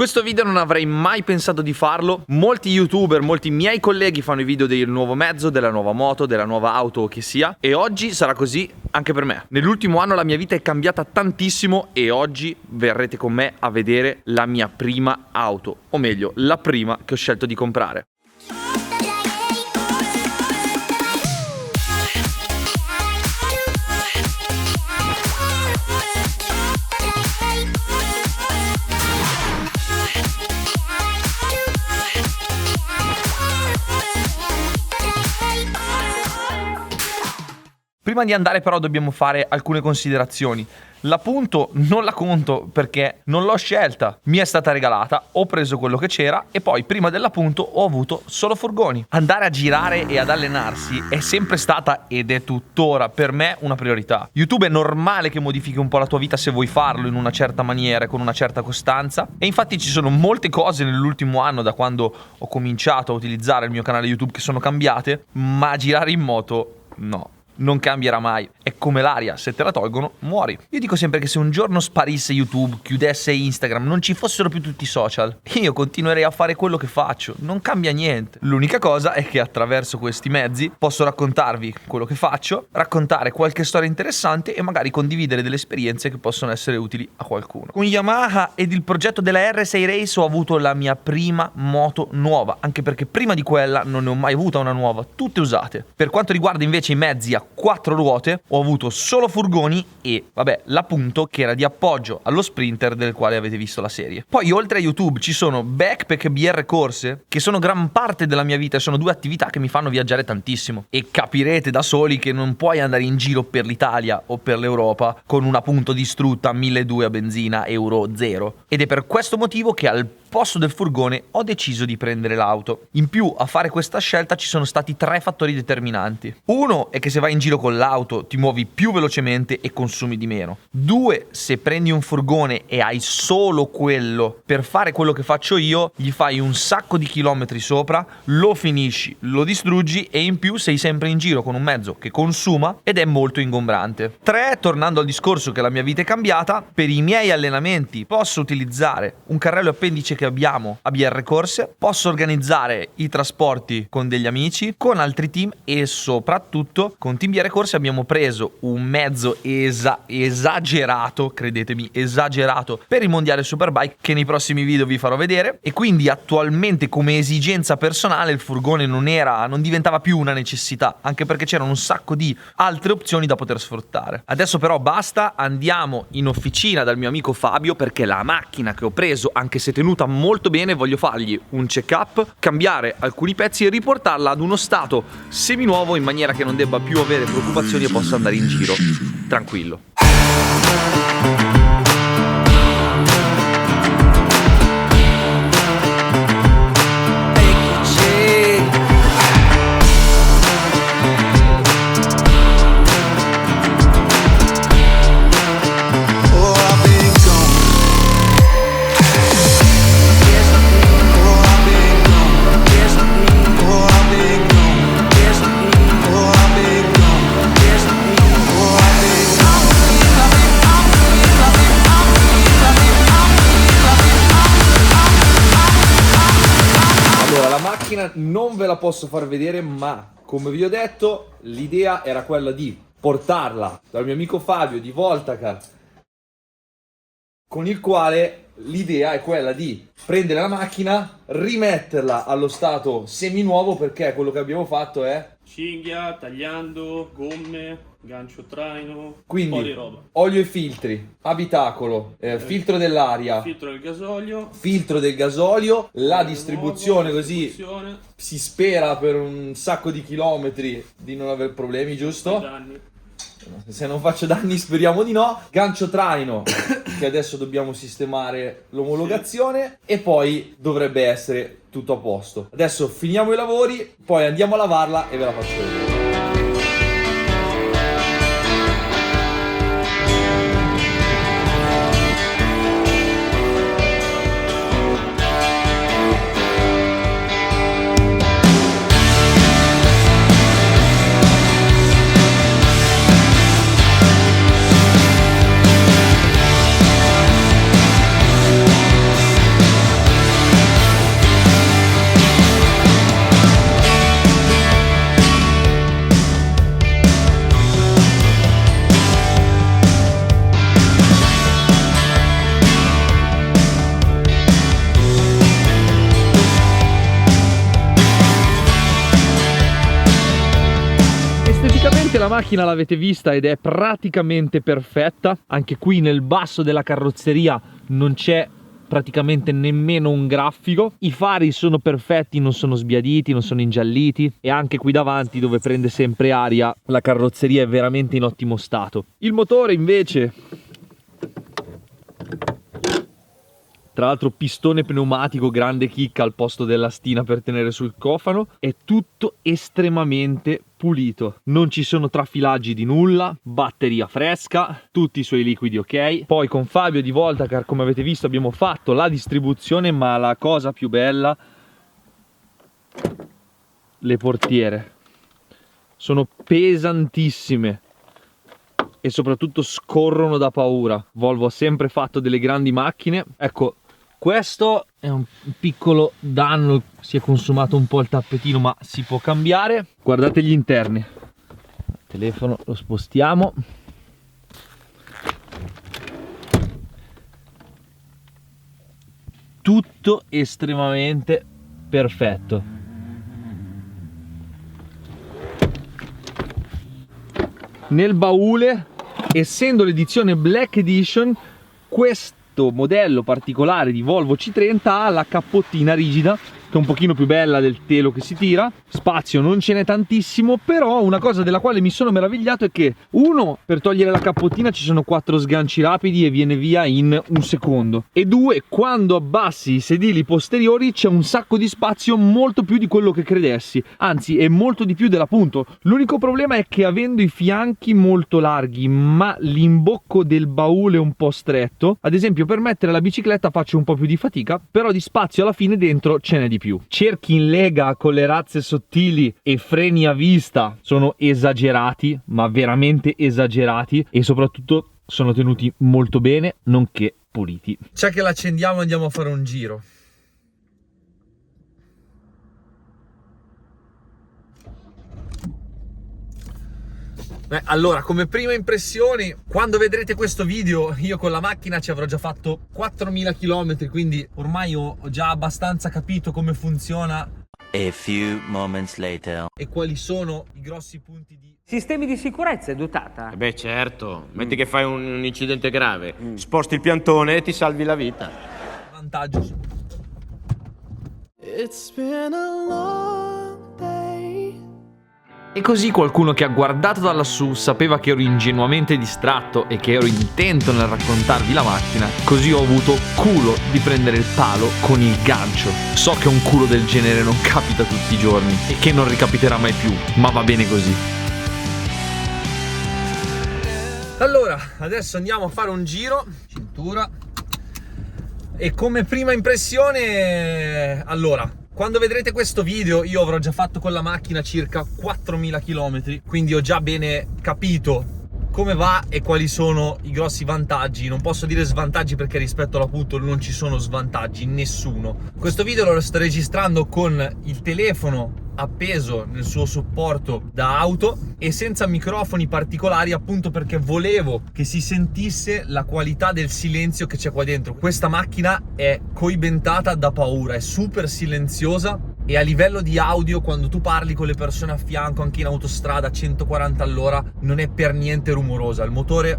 Questo video non avrei mai pensato di farlo. Molti youtuber, molti miei colleghi fanno i video del nuovo mezzo, della nuova moto, della nuova auto o che sia. E oggi sarà così anche per me. Nell'ultimo anno la mia vita è cambiata tantissimo e oggi verrete con me a vedere la mia prima auto. O meglio, la prima che ho scelto di comprare. Prima di andare però dobbiamo fare alcune considerazioni. La Punto non la conto perché non l'ho scelta, mi è stata regalata, ho preso quello che c'era e poi prima della Punto ho avuto solo furgoni. Andare a girare e ad allenarsi è sempre stata ed è tuttora per me una priorità. YouTube è normale che modifichi un po' la tua vita se vuoi farlo in una certa maniera e con una certa costanza, e infatti ci sono molte cose nell'ultimo anno da quando ho cominciato a utilizzare il mio canale YouTube che sono cambiate, ma girare in moto no. Non cambierà mai, è come l'aria, se te la tolgono muori. Io dico sempre che se un giorno sparisse YouTube, chiudesse Instagram, non ci fossero più tutti i social, io continuerei a fare quello che faccio, non cambia niente. L'unica cosa è che attraverso questi mezzi posso raccontarvi quello che faccio, raccontare qualche storia interessante e magari condividere delle esperienze che possono essere utili a qualcuno. Con Yamaha ed il progetto della R6 Race ho avuto la mia prima moto nuova, anche perché prima di quella non ne ho mai avuta una nuova, tutte usate. Per quanto riguarda invece i mezzi a 4 ruote ho avuto solo furgoni e vabbè la Punto che era di appoggio allo Sprinter del quale avete visto la serie. Poi oltre a YouTube ci sono backpack e BR corse che sono gran parte della mia vita e sono due attività che mi fanno viaggiare tantissimo, e capirete da soli che non puoi andare in giro per l'Italia o per l'Europa con una Punto distrutta 1200 a benzina euro 0, ed è per questo motivo che al posto del furgone ho deciso di prendere l'auto. In più a fare questa scelta ci sono stati 3 fattori determinanti. Uno è che se vai in giro con l'auto ti muovi più velocemente e consumi di meno. 2, se prendi un furgone e hai solo quello per fare quello che faccio io, gli fai un sacco di chilometri sopra, lo finisci, lo distruggi e in più sei sempre in giro con un mezzo che consuma ed è molto ingombrante. 3, tornando al discorso che la mia vita è cambiata, per i miei allenamenti posso utilizzare un carrello appendice che abbiamo a BR Corse, posso organizzare i trasporti con degli amici, con altri team e soprattutto con Team BR Corse abbiamo preso un mezzo esagerato, credetemi, esagerato per il mondiale Superbike che nei prossimi video vi farò vedere, e quindi attualmente come esigenza personale il furgone non diventava più una necessità, anche perché c'erano un sacco di altre opzioni da poter sfruttare. Adesso però basta, andiamo in officina dal mio amico Fabio perché la macchina che ho preso, anche se tenuta molto bene, voglio fargli un check up, cambiare alcuni pezzi e riportarla ad uno stato seminuovo in maniera che non debba più avere preoccupazioni e possa andare in giro tranquillo. Non ve la posso far vedere, ma come vi ho detto l'idea era quella di portarla dal mio amico Fabio di Voltacar, con il quale l'idea è quella di prendere la macchina, rimetterla allo stato seminuovo, perché quello che abbiamo fatto è cinghia, tagliando, gomme, gancio traino, quindi un po' di roba. Olio e filtri, abitacolo, filtro dell'aria, filtro del gasolio, la distribuzione, così si spera per un sacco di chilometri di non aver problemi, giusto? Danni. Se non faccio danni speriamo di no. Gancio traino che adesso dobbiamo sistemare l'omologazione e poi dovrebbe essere tutto a posto. Adesso finiamo i lavori, poi andiamo a lavarla e ve la faccio vedere. la macchina l'avete vista ed è praticamente perfetta. Anche qui nel basso della carrozzeria non c'è praticamente nemmeno un graffico. I fari sono perfetti, non sono sbiaditi, non sono ingialliti, e anche qui davanti, dove prende sempre aria, la carrozzeria è veramente in ottimo stato. Il motore invece, tra l'altro pistone pneumatico, grande chicca al posto della stina per tenere sul cofano, è tutto estremamente pulito, non ci sono trafilaggi di nulla, batteria fresca, tutti i suoi liquidi ok. Poi con Fabio di Voltacar, come avete visto, abbiamo fatto la distribuzione, ma la cosa più bella, le portiere sono pesantissime e soprattutto scorrono da paura. Volvo ha sempre fatto delle grandi macchine. Ecco, questo è un piccolo danno, si è consumato un po' il tappetino, ma si può cambiare. Guardate gli interni, il telefono lo spostiamo, tutto estremamente perfetto. Nel baule, essendo l'edizione Black Edition, questo modello particolare di Volvo C30 ha la cappottina rigida, che è un pochino più bella del telo che si tira. Spazio non ce n'è tantissimo, però una cosa della quale mi sono meravigliato è che, uno, per togliere la cappottina ci sono 4 sganci rapidi e viene via in un secondo, e due, quando abbassi i sedili posteriori c'è un sacco di spazio, molto più di quello che credessi, anzi è molto di più dell'appunto. L'unico problema è che, avendo i fianchi molto larghi ma l'imbocco del baule un po' stretto, ad esempio per mettere la bicicletta faccio un po' più di fatica, però di spazio alla fine dentro ce n'è di più. Cerchi in lega con le razze sottili e freni a vista sono esagerati, ma veramente esagerati, e soprattutto sono tenuti molto bene, nonché puliti. C'è che l'accendiamo e andiamo a fare un giro. Allora, come prime impressioni, quando vedrete questo video io con la macchina ci avrò già fatto 4.000 km, quindi ormai ho già abbastanza capito come funziona. A few moments later. E quali sono i grossi punti di... Sistemi di sicurezza è dotata? Beh, certo, metti che fai un incidente grave, sposti il piantone e ti salvi la vita. Vantaggio. It's been a long day. E così qualcuno che ha guardato da lassù sapeva che ero ingenuamente distratto e che ero intento nel raccontarvi la macchina, così ho avuto culo di prendere il palo con il gancio. So che un culo del genere non capita tutti i giorni e che non ricapiterà mai più, ma va bene così. Allora, adesso andiamo a fare un giro, cintura, e come prima impressione, allora, quando vedrete questo video io avrò già fatto con la macchina circa 4.000 km, quindi ho già bene capito come va e quali sono i grossi vantaggi. Non posso dire svantaggi perché rispetto all'appunto non ci sono svantaggi, nessuno. Questo video lo sto registrando con il telefono appeso nel suo supporto da auto e senza microfoni particolari, appunto perché volevo che si sentisse la qualità del silenzio che c'è qua dentro. Questa macchina è coibentata da paura, è super silenziosa, e a livello di audio, quando tu parli con le persone a fianco anche in autostrada a 140 all'ora, non è per niente rumorosa. Il motore,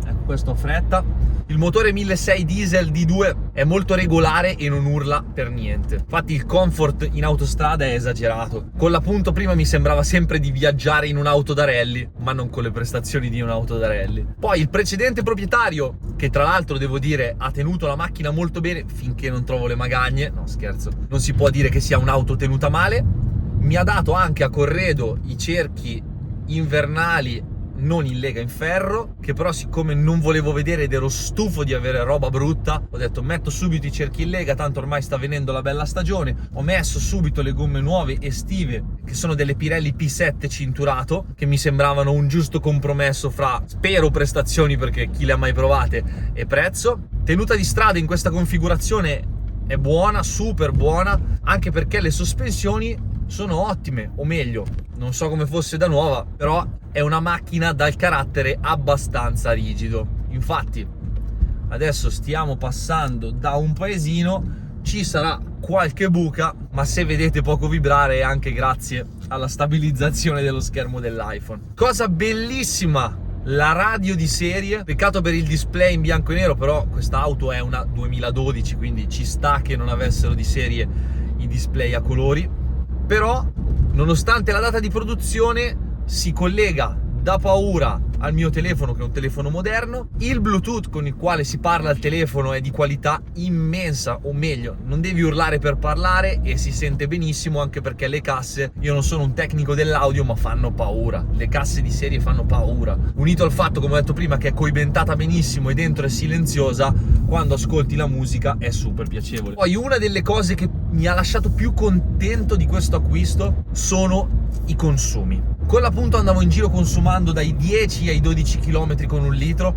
ecco, questo ho fretta, il motore 1.600 diesel D2 è molto regolare e non urla per niente. Infatti il comfort in autostrada è esagerato. Con l'appunto prima mi sembrava sempre di viaggiare in un'auto da rally, ma non con le prestazioni di un'auto da rally. Poi il precedente proprietario, che tra l'altro devo dire ha tenuto la macchina molto bene finché non trovo le magagne, no scherzo, non si può dire che sia un'auto tenuta male, mi ha dato anche a corredo i cerchi invernali non in lega in ferro, che però siccome non volevo vedere ed ero stufo di avere roba brutta, ho detto metto subito i cerchi in lega, tanto ormai sta venendo la bella stagione. Ho messo subito le gomme nuove estive, che sono delle Pirelli P7 cinturato, che mi sembravano un giusto compromesso fra, spero, prestazioni, perché chi le ha mai provate, e prezzo. Tenuta di strada in questa configurazione è buona, super buona, anche perché le sospensioni sono ottime, o meglio, non so come fosse da nuova, però è una macchina dal carattere abbastanza rigido. Infatti adesso stiamo passando da un paesino, ci sarà qualche buca, ma se vedete poco vibrare è anche grazie alla stabilizzazione dello schermo dell'iPhone. Cosa bellissima, la radio di serie. Peccato per il display in bianco e nero, però questa auto è una 2012, quindi ci sta che non avessero di serie i display a colori. Però nonostante la data di produzione si collega da paura al mio telefono, che è un telefono moderno. Il Bluetooth con il quale si parla al telefono è di qualità immensa, o meglio, non devi urlare per parlare e si sente benissimo, anche perché le casse, io non sono un tecnico dell'audio, ma fanno paura. Le casse di serie fanno paura, unito al fatto, come ho detto prima, che è coibentata benissimo e dentro è silenziosa, quando ascolti la musica è super piacevole. Poi una delle cose che mi ha lasciato più contento di questo acquisto sono i consumi. Con la Punto andavo in giro consumando dai 10 ai 12 km con un litro,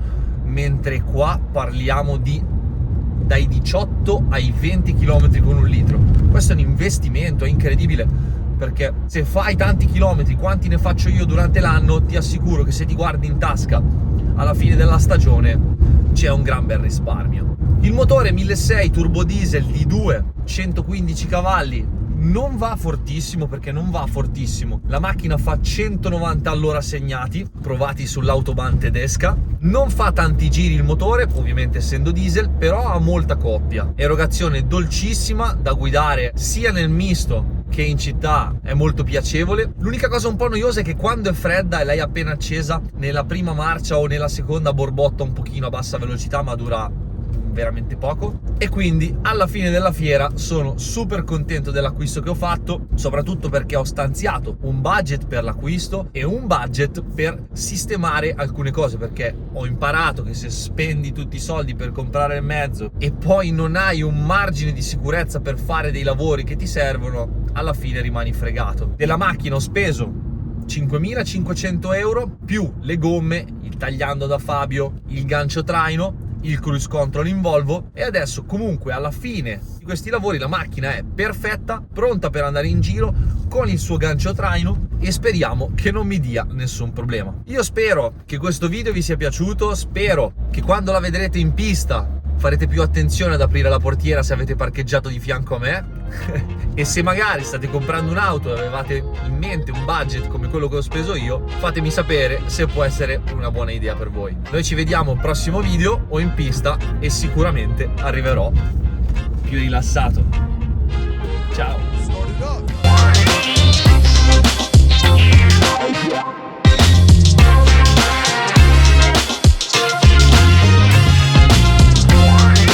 mentre qua parliamo di dai 18 ai 20 km con un litro. Questo è un investimento, è incredibile, perché se fai tanti chilometri quanti ne faccio io durante l'anno, ti assicuro che se ti guardi in tasca alla fine della stagione c'è un gran bel risparmio. Il motore 1600 turbo diesel D2, 115 cavalli, non va fortissimo, perché non va fortissimo. La macchina fa 190 all'ora segnati, provati sull'autobahn tedesca. Non fa tanti giri il motore, ovviamente essendo diesel, però ha molta coppia. Erogazione dolcissima da guidare sia nel misto che in città, è molto piacevole. L'unica cosa un po' noiosa è che quando è fredda e l'hai appena accesa, nella prima marcia o nella seconda borbotta un pochino a bassa velocità, ma dura veramente poco. E quindi alla fine della fiera sono super contento dell'acquisto che ho fatto, soprattutto perché ho stanziato un budget per l'acquisto e un budget per sistemare alcune cose, perché ho imparato che se spendi tutti i soldi per comprare il mezzo e poi non hai un margine di sicurezza per fare dei lavori che ti servono, alla fine rimani fregato. Della macchina ho speso 5.500 euro più le gomme, il tagliando da Fabio, il gancio traino, il cruise control in Volvo, e adesso comunque alla fine di questi lavori la macchina è perfetta, pronta per andare in giro con il suo gancio traino, e speriamo che non mi dia nessun problema. Io spero che questo video vi sia piaciuto, spero che quando la vedrete in pista farete più attenzione ad aprire la portiera se avete parcheggiato di fianco a me e se magari state comprando un'auto e avevate in mente un budget come quello che ho speso io, fatemi sapere se può essere una buona idea per voi. Noi ci vediamo al prossimo video o in pista, e sicuramente arriverò più rilassato. Ciao!